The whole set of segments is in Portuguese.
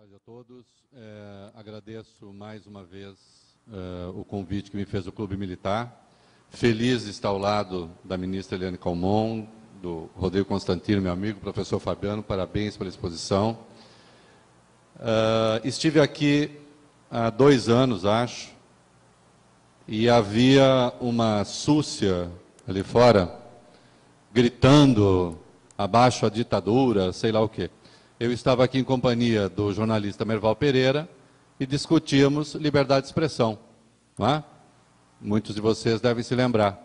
tarde a todos. Agradeço mais uma vez o convite que me fez o Clube Militar. Feliz de estar ao lado da ministra Eliane Calmon, do Rodrigo Constantino, meu amigo, professor Fabiano, parabéns pela exposição. Estive aqui há 2 anos, acho, e havia uma súcia ali fora, gritando abaixo a ditadura, sei lá o quê. Eu estava aqui em companhia do jornalista Merval Pereira e discutíamos liberdade de expressão, não é? Muitos de vocês devem se lembrar.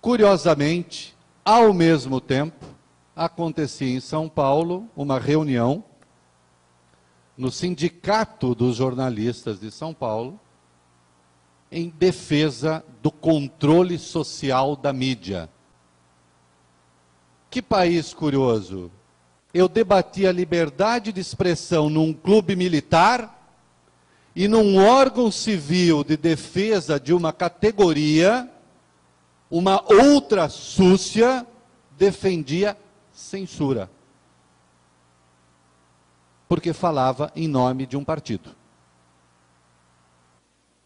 Curiosamente, ao mesmo tempo, acontecia em São Paulo uma reunião no Sindicato dos Jornalistas de São Paulo em defesa do controle social da mídia. Que país curioso! Eu debati a liberdade de expressão num clube militar e num órgão civil de defesa de uma categoria, uma outra súcia defendia censura. Porque falava em nome de um partido.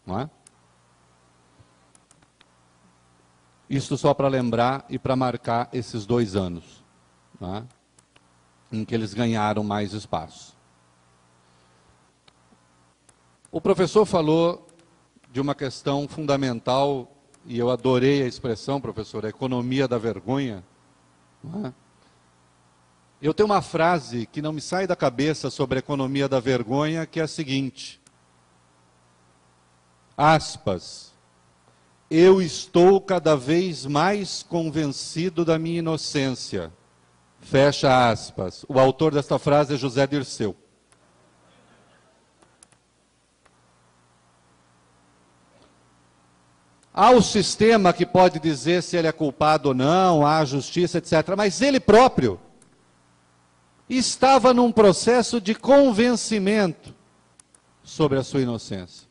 Não é? Isso só para lembrar e para marcar esses 2 anos, não é? Em que eles ganharam mais espaço. O professor falou de uma questão fundamental, e eu adorei a expressão, professor, a economia da vergonha. Não é? Eu tenho uma frase que não me sai da cabeça sobre a economia da vergonha, que é a seguinte, aspas, eu estou cada vez mais convencido da minha inocência. Fecha aspas. O autor desta frase é José Dirceu. Há o sistema que pode dizer se ele é culpado ou não, há a justiça, etc. Mas ele próprio estava num processo de convencimento sobre a sua inocência.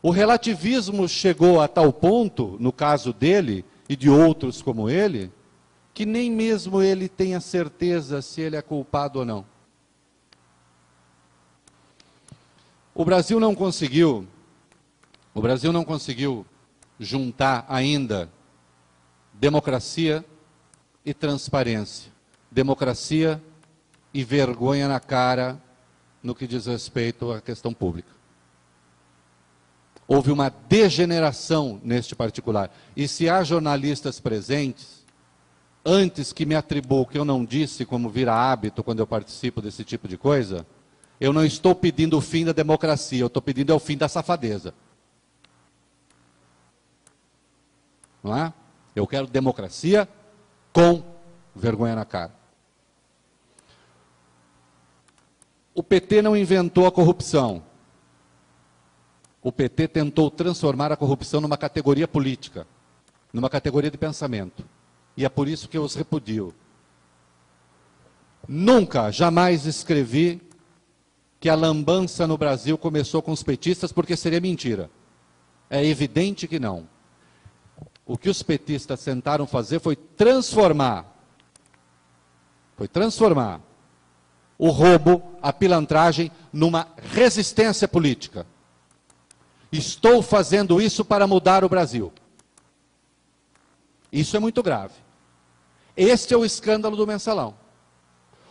O relativismo chegou a tal ponto, no caso dele e de outros como ele, que nem mesmo ele tem a certeza se ele é culpado ou não. O Brasil não conseguiu juntar ainda democracia e transparência, democracia e vergonha na cara no que diz respeito à questão pública. Houve uma degeneração neste particular. E se há jornalistas presentes, antes que me atribuam o que eu não disse, como vira hábito quando eu participo desse tipo de coisa, eu não estou pedindo o fim da democracia, eu estou pedindo o fim da safadeza. Não é? Eu quero democracia com vergonha na cara. O PT não inventou a corrupção. O PT tentou transformar a corrupção numa categoria política, numa categoria de pensamento. E é por isso que eu os repudio. Nunca, jamais escrevi que a lambança no Brasil começou com os petistas, porque seria mentira. É evidente que não. O que os petistas tentaram fazer foi transformar o roubo, a pilantragem, numa resistência política. Estou fazendo isso para mudar o Brasil. Isso é muito grave. Este é o escândalo do Mensalão.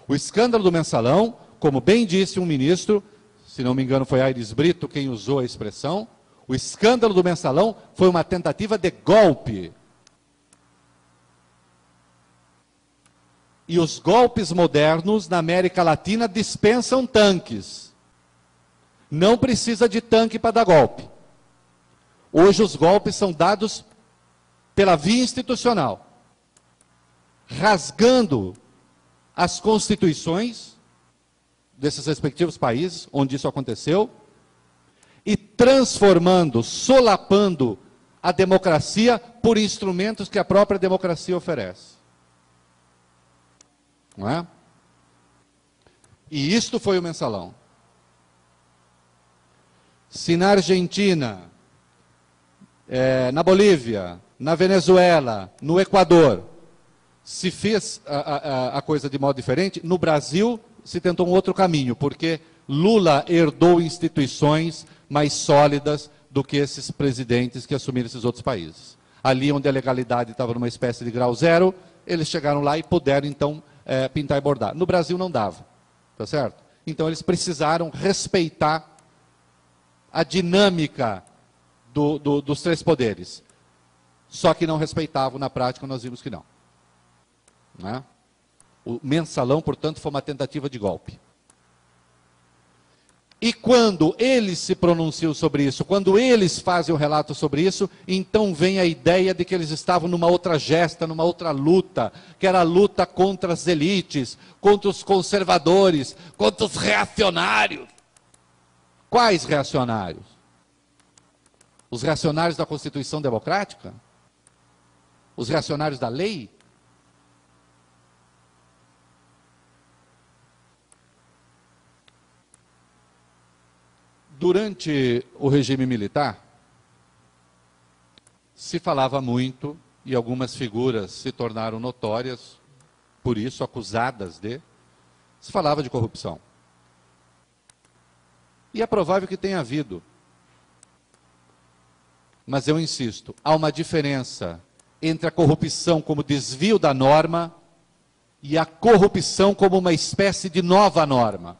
O escândalo do Mensalão, como bem disse um ministro, se não me engano foi Aires Brito quem usou a expressão, o escândalo do Mensalão foi uma tentativa de golpe. E os golpes modernos na América Latina dispensam tanques. Não precisa de tanque para dar golpe. Hoje os golpes são dados pela via institucional, rasgando as constituições desses respectivos países onde isso aconteceu e transformando, solapando a democracia por instrumentos que a própria democracia oferece. Não é? E isto foi o Mensalão. Se na Argentina, na Bolívia, na Venezuela, no Equador, se fez a coisa de modo diferente, no Brasil se tentou um outro caminho, porque Lula herdou instituições mais sólidas do que esses presidentes que assumiram esses outros países. Ali onde a legalidade estava numa espécie de grau zero, eles chegaram lá e puderam, então, pintar e bordar. No Brasil não dava, tá certo? Então eles precisaram respeitar a dinâmica dos três poderes. Só que não respeitavam, na prática nós vimos que não. Né? O mensalão, portanto, foi uma tentativa de golpe. E quando eles se pronunciam sobre isso, quando eles fazem o relato sobre isso, então vem a ideia de que eles estavam numa outra gesta, numa outra luta, que era a luta contra as elites, contra os conservadores, contra os reacionários. Quais reacionários? Os reacionários da Constituição Democrática? Os reacionários da lei? Durante o regime militar, se falava muito, e algumas figuras se tornaram notórias, por isso acusadas de, se falava de corrupção. E é provável que tenha havido. Mas eu insisto, há uma diferença entre a corrupção como desvio da norma e a corrupção como uma espécie de nova norma.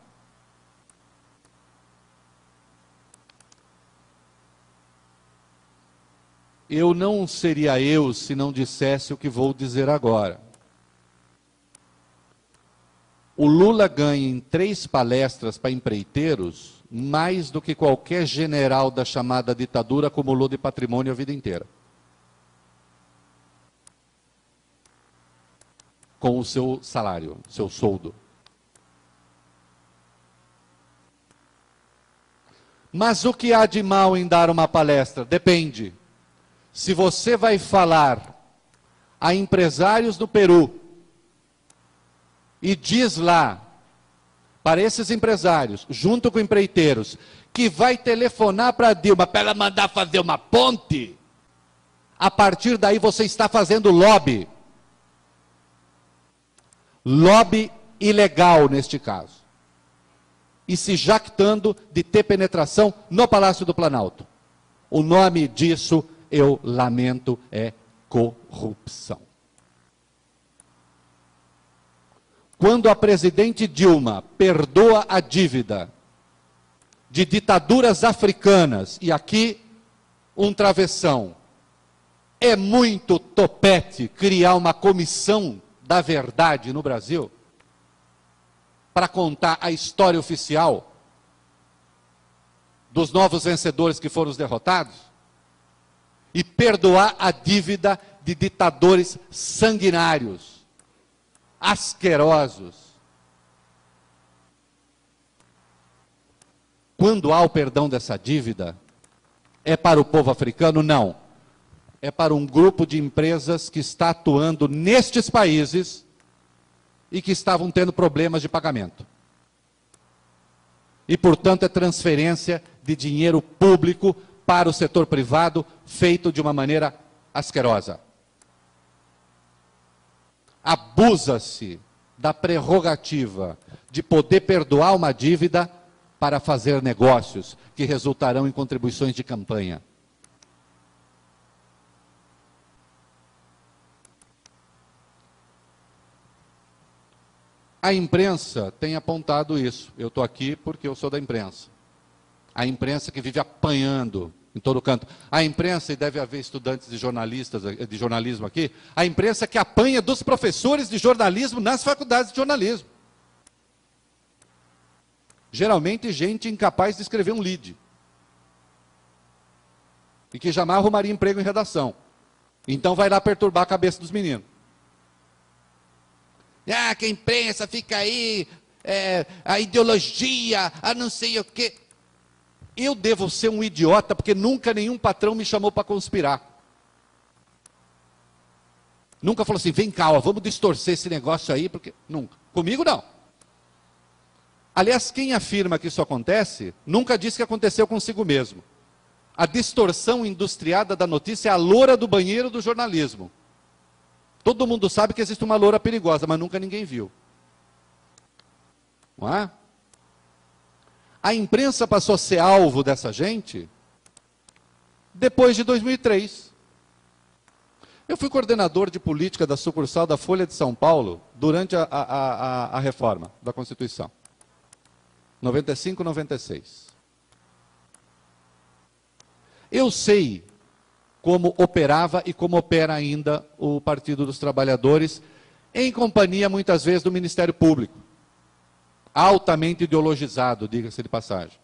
Eu não seria eu se não dissesse o que vou dizer agora. O Lula ganha em 3 palestras para empreiteiros mais do que qualquer general da chamada ditadura acumulou de patrimônio a vida inteira. Com o seu salário, seu soldo. Mas o que há de mal em dar uma palestra? Depende. Se você vai falar a empresários do Peru e diz lá, para esses empresários, junto com empreiteiros, que vai telefonar para a Dilma para ela mandar fazer uma ponte, a partir daí você está fazendo lobby. Lobby ilegal neste caso. E se jactando de ter penetração no Palácio do Planalto. O nome disso, eu lamento, é corrupção. Quando a presidente Dilma perdoa a dívida de ditaduras africanas, e aqui um travessão, é muito topete criar uma comissão da verdade no Brasil para contar a história oficial dos novos vencedores que foram os derrotados? E perdoar a dívida de ditadores sanguinários, asquerosos. Quando há o perdão dessa dívida, é para o povo africano? Não. É para um grupo de empresas que está atuando nestes países e que estavam tendo problemas de pagamento. E, portanto, é transferência de dinheiro público para o setor privado, feito de uma maneira asquerosa. Abusa-se da prerrogativa de poder perdoar uma dívida para fazer negócios que resultarão em contribuições de campanha. A imprensa tem apontado isso. Eu estou aqui porque eu sou da imprensa. A imprensa que vive apanhando em todo canto. A imprensa, e deve haver estudantes de jornalismo aqui, a imprensa que apanha dos professores de jornalismo nas faculdades de jornalismo. Geralmente gente incapaz de escrever um lead. E que jamais arrumaria emprego em redação. Então vai lá perturbar a cabeça dos meninos. Ah, que a imprensa fica aí, a ideologia, a não sei o quê. Eu devo ser um idiota, porque nunca nenhum patrão me chamou para conspirar. Nunca falou assim, vem cá, ó, vamos distorcer esse negócio aí, porque... Nunca. Comigo não. Aliás, quem afirma que isso acontece, nunca disse que aconteceu consigo mesmo. A distorção industriada da notícia é a loura do banheiro do jornalismo. Todo mundo sabe que existe uma loura perigosa, mas nunca ninguém viu. Não é? A imprensa passou a ser alvo dessa gente depois de 2003. Eu fui coordenador de política da sucursal da Folha de São Paulo durante a reforma da Constituição. 95, 96. Eu sei como operava e como opera ainda o Partido dos Trabalhadores, em companhia, muitas vezes, do Ministério Público. Altamente ideologizado, diga-se de passagem.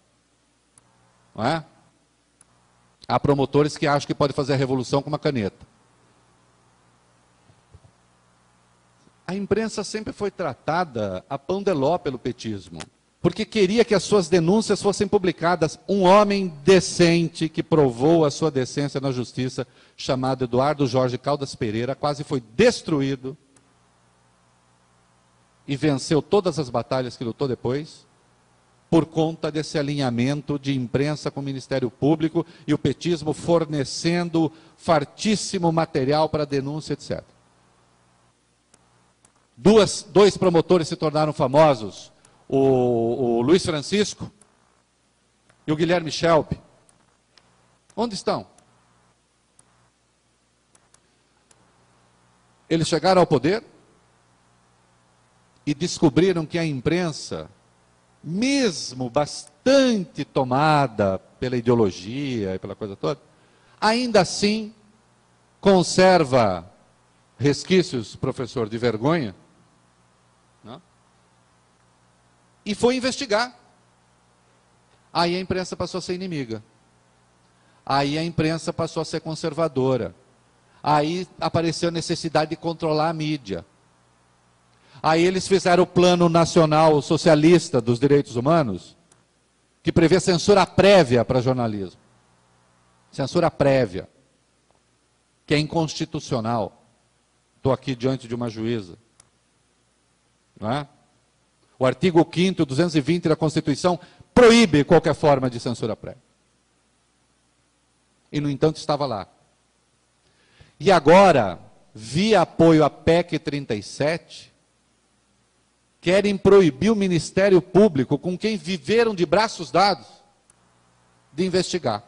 Não é? Há promotores que acham que pode fazer a revolução com uma caneta. A imprensa sempre foi tratada a pão de ló pelo petismo, porque queria que as suas denúncias fossem publicadas. Um homem decente que provou a sua decência na justiça, chamado Eduardo Jorge Caldas Pereira, quase foi destruído e venceu todas as batalhas que lutou depois, por conta desse alinhamento de imprensa com o Ministério Público e o petismo fornecendo fartíssimo material para denúncia, etc. Dois promotores se tornaram famosos, o Luiz Francisco e o Guilherme Schelp. Onde estão? Eles chegaram ao poder e descobriram que a imprensa, mesmo bastante tomada pela ideologia e pela coisa toda, ainda assim conserva resquícios, professor, de vergonha, não? E foi investigar. Aí a imprensa passou a ser inimiga. Aí a imprensa passou a ser conservadora. Aí apareceu a necessidade de controlar a mídia. Aí eles fizeram o Plano Nacional Socialista dos Direitos Humanos, que prevê censura prévia para jornalismo. Censura prévia, que é inconstitucional. Estou aqui diante de uma juíza. Não é? O artigo 5º, 220 da Constituição, proíbe qualquer forma de censura prévia. E, no entanto, estava lá. E agora, via apoio à PEC 37, querem proibir o Ministério Público, com quem viveram de braços dados, de investigar.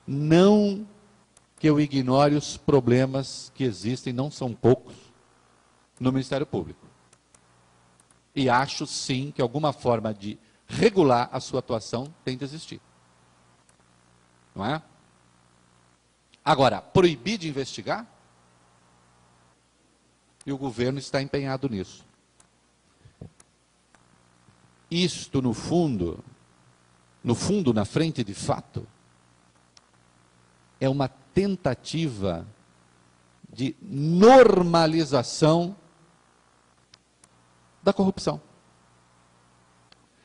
Não que eu ignore os problemas que existem, não são poucos, no Ministério Público. E acho, sim, que alguma forma de regular a sua atuação tem de existir. Não é? Agora, proibir de investigar? E o governo está empenhado nisso. Isto, no fundo, na frente de fato, é uma tentativa de normalização da corrupção.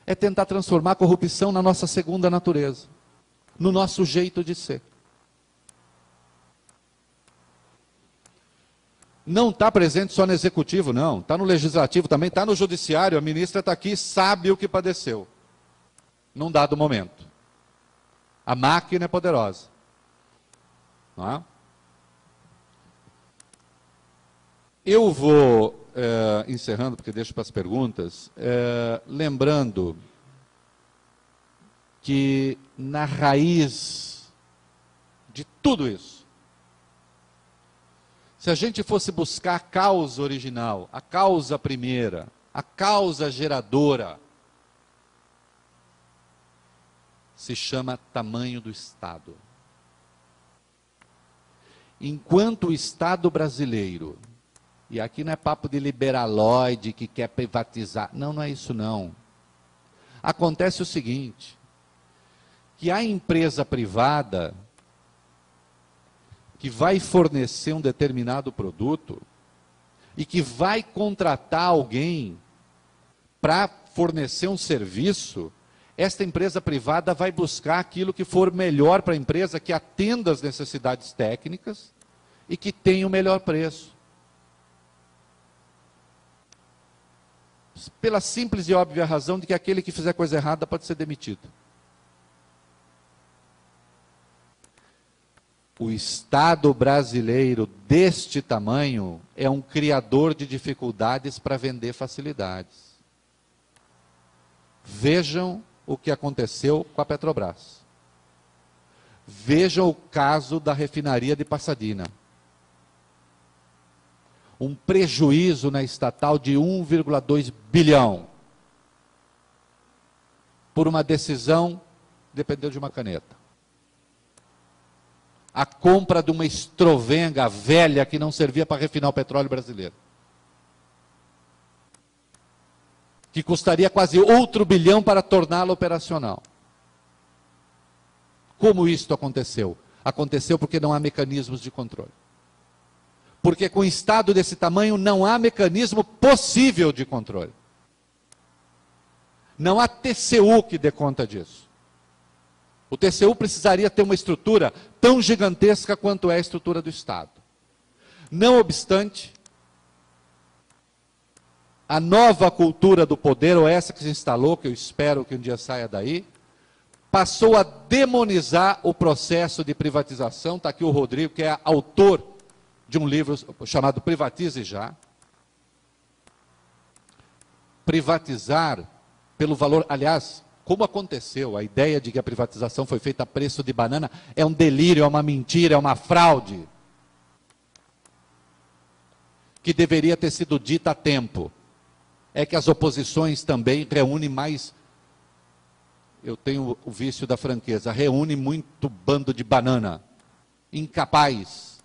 É tentar transformar a corrupção na nossa segunda natureza, no nosso jeito de ser. Não está presente só no executivo, não. Está no legislativo também, está no judiciário. A ministra está aqui, sabe o que padeceu, num dado momento. A máquina é poderosa. Não é? Eu vou, encerrando, porque deixo para as perguntas, lembrando que na raiz de tudo isso, se a gente fosse buscar a causa original, a causa primeira, a causa geradora, se chama tamanho do Estado. Enquanto o Estado brasileiro, e aqui não é papo de liberaloide que quer privatizar, não é isso não. Acontece o seguinte, que a empresa privada que vai fornecer um determinado produto e que vai contratar alguém para fornecer um serviço, esta empresa privada vai buscar aquilo que for melhor para a empresa, que atenda às necessidades técnicas e que tenha o melhor preço. Pela simples e óbvia razão de que aquele que fizer coisa errada pode ser demitido. O Estado brasileiro deste tamanho é um criador de dificuldades para vender facilidades. Vejam o que aconteceu com a Petrobras. Vejam o caso da refinaria de Pasadena. Um prejuízo na estatal de 1,2 bilhão. Por uma decisão, dependeu de uma caneta. A compra de uma estrovenga velha que não servia para refinar o petróleo brasileiro. Que custaria quase outro bilhão para torná-la operacional. Como isto aconteceu? Aconteceu porque não há mecanismos de controle. Porque com um Estado desse tamanho não há mecanismo possível de controle. Não há TCU que dê conta disso. O TCU precisaria ter uma estrutura tão gigantesca quanto é a estrutura do Estado. Não obstante, a nova cultura do poder, ou essa que se instalou, que eu espero que um dia saia daí, passou a demonizar o processo de privatização. Está aqui o Rodrigo, que é autor de um livro chamado Privatize Já. Privatizar pelo valor, aliás, como aconteceu, a ideia de que a privatização foi feita a preço de banana é um delírio, é uma mentira, é uma fraude, que deveria ter sido dita a tempo. É que as oposições também reúnem mais, eu tenho o vício da franqueza, reúne muito bando de banana, incapaz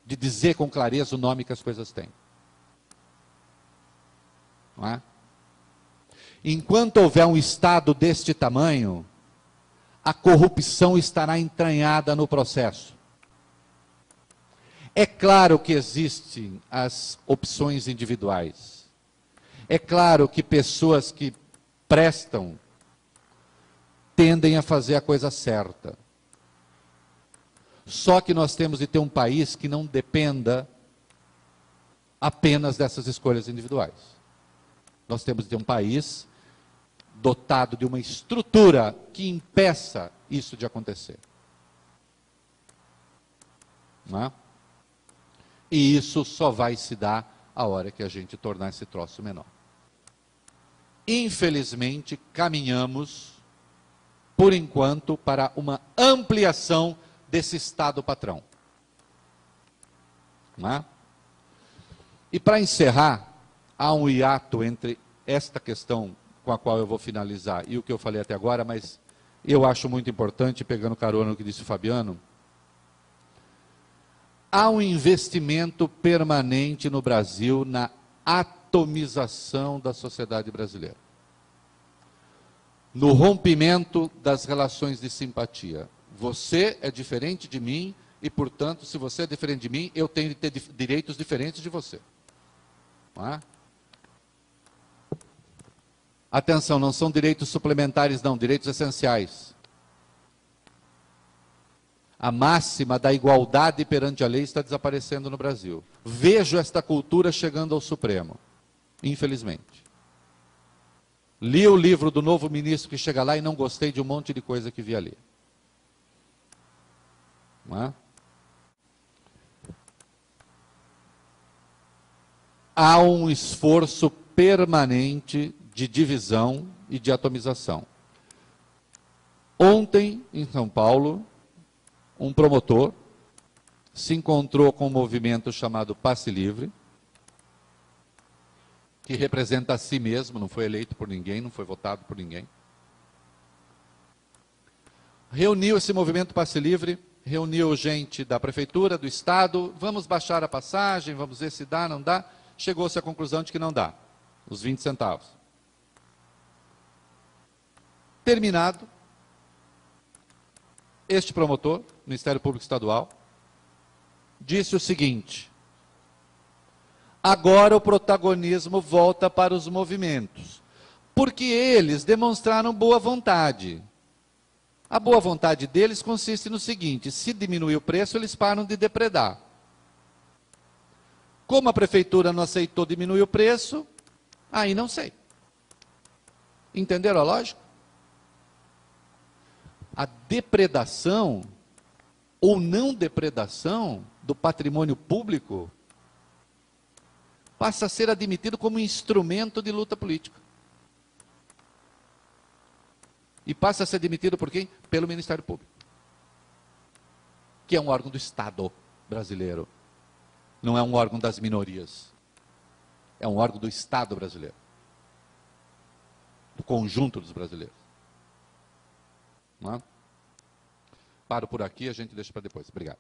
de dizer com clareza o nome que as coisas têm. Não é? Enquanto houver um Estado deste tamanho, a corrupção estará entranhada no processo. É claro que existem as opções individuais. É claro que pessoas que prestam tendem a fazer a coisa certa. Só que nós temos de ter um país que não dependa apenas dessas escolhas individuais. Nós temos de ter um país dotado de uma estrutura que impeça isso de acontecer. Não é? E isso só vai se dar a hora que a gente tornar esse troço menor. Infelizmente, caminhamos, por enquanto, para uma ampliação desse Estado patrão. Não é? E para encerrar, há um hiato entre esta questão com a qual eu vou finalizar e o que eu falei até agora, mas eu acho muito importante, pegando carona no que disse o Fabiano, há um investimento permanente no Brasil na atomização da sociedade brasileira. No rompimento das relações de simpatia. Você é diferente de mim e, portanto, se você é diferente de mim, eu tenho de ter direitos diferentes de você. Não é? Atenção, não são direitos suplementares, não, direitos essenciais. A máxima da igualdade perante a lei está desaparecendo no Brasil. Vejo esta cultura chegando ao Supremo, infelizmente. Li o livro do novo ministro que chega lá e não gostei de um monte de coisa que vi ali. Não é? Há um esforço permanente de divisão e de atomização. Ontem, em São Paulo, um promotor se encontrou com um movimento chamado Passe Livre, que representa a si mesmo, não foi eleito por ninguém, não foi votado por ninguém. Reuniu esse movimento Passe Livre, reuniu gente da prefeitura, do estado, vamos baixar a passagem, vamos ver se dá, não dá. Chegou-se à conclusão de que não dá, os 20 centavos. Terminado, este promotor, Ministério Público Estadual, disse o seguinte: agora o protagonismo volta para os movimentos, porque eles demonstraram boa vontade. A boa vontade deles consiste no seguinte: se diminuir o preço, eles param de depredar. Como a prefeitura não aceitou diminuir o preço, aí não sei. Entenderam a lógica? A depredação ou não depredação do patrimônio público passa a ser admitido como instrumento de luta política. e passa a ser demitido por quem? Pelo Ministério Público, que é um órgão do Estado brasileiro. Não é um órgão das minorias. É um órgão do Estado brasileiro. Do conjunto dos brasileiros. Não é? Paro por aqui, a gente deixa para depois. Obrigado.